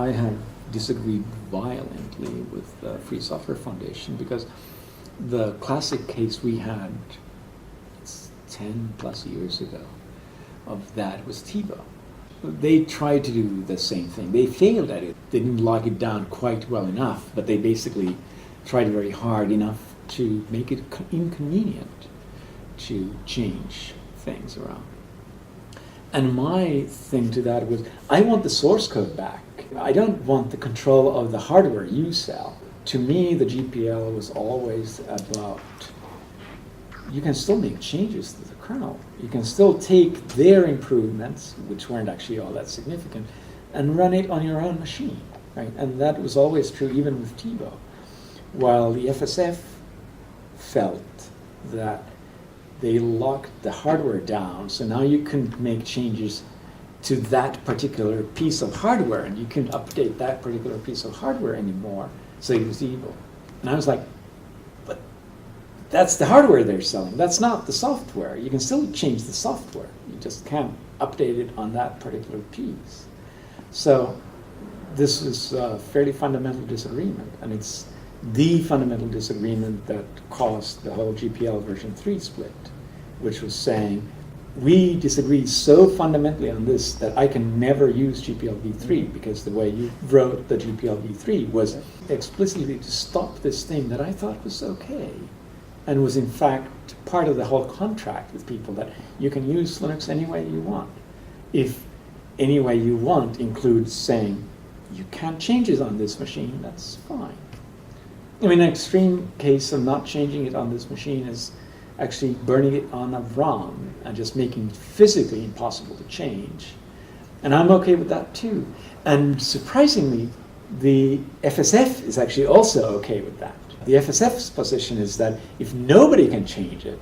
I have disagreed violently with the Free Software Foundation because the classic case we had 10 plus years ago of that was TiVo. They tried to do the same thing. They failed at it. They didn't lock it down quite well enough, but they basically tried very hard enough to make it inconvenient to change things around. And my thing to that was, I want the source code back. I don't want the control of the hardware you sell. To me, the GPL was always about, you can still make changes to the kernel. You can still take their improvements, which weren't actually all that significant, and run it on your own machine, right? And that was always true even with TiVo. While the FSF felt that they locked the hardware down, so now you couldn't make changes to that particular piece of hardware, and you couldn't update that particular piece of hardware anymore, so it was evil. And I was like, but that's the hardware they're selling. That's not the software. You can still change the software. You just can't update it on that particular piece. So this is a fairly fundamental disagreement, and it's the fundamental disagreement that caused the whole GPL version 3 split, which was saying, we disagree so fundamentally on this that I can never use GPL v3 because the way you wrote the GPL v3 was explicitly to stop this thing that I thought was okay, and was in fact part of the whole contract with people that you can use Linux any way you want. If any way you want includes saying, you can't change it on this machine, that's fine. I mean, an extreme case of not changing it on this machine is actually burning it on a ROM and just making it physically impossible to change. And I'm okay with that too. And surprisingly, the FSF is actually also okay with that. The FSF's position is that if nobody can change it,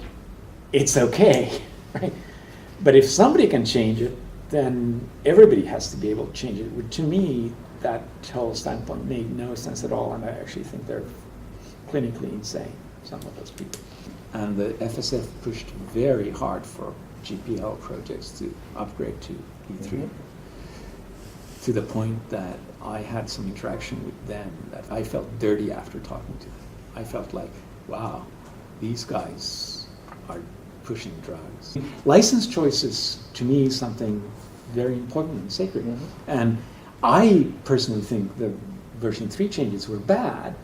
it's okay, right? But if somebody can change it, then everybody has to be able to change it. To me, that whole standpoint made no sense at all, and I actually think they're clinically insane, some of those people. And the FSF pushed very hard for GPL projects to upgrade to V3, to the point that I had some interaction with them that I felt dirty after talking to them. I felt like, wow, these guys are pushing drugs. License choice is, to me, something very important and sacred. And I personally think the version 3 changes were bad,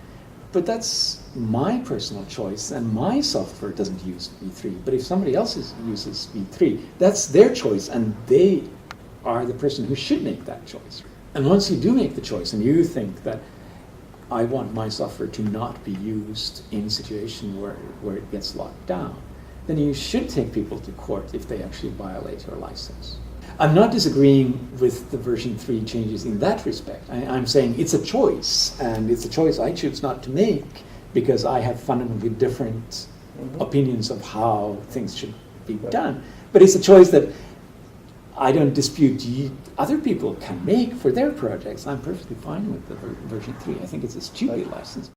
but that's my personal choice, and my software doesn't use v3. But if somebody else uses v3, that's their choice, and they are the person who should make that choice. And once you do make the choice, and you think that I want my software to not be used in a situation where it gets locked down, then you should take people to court if they actually violate your license. I'm not disagreeing with the version 3 changes in that respect. I'm saying it's a choice, and it's a choice I choose not to make because I have fundamentally different opinions of how things should be done. But it's a choice that I don't dispute other people can make for their projects. I'm perfectly fine with the version 3. I think it's a stupid license.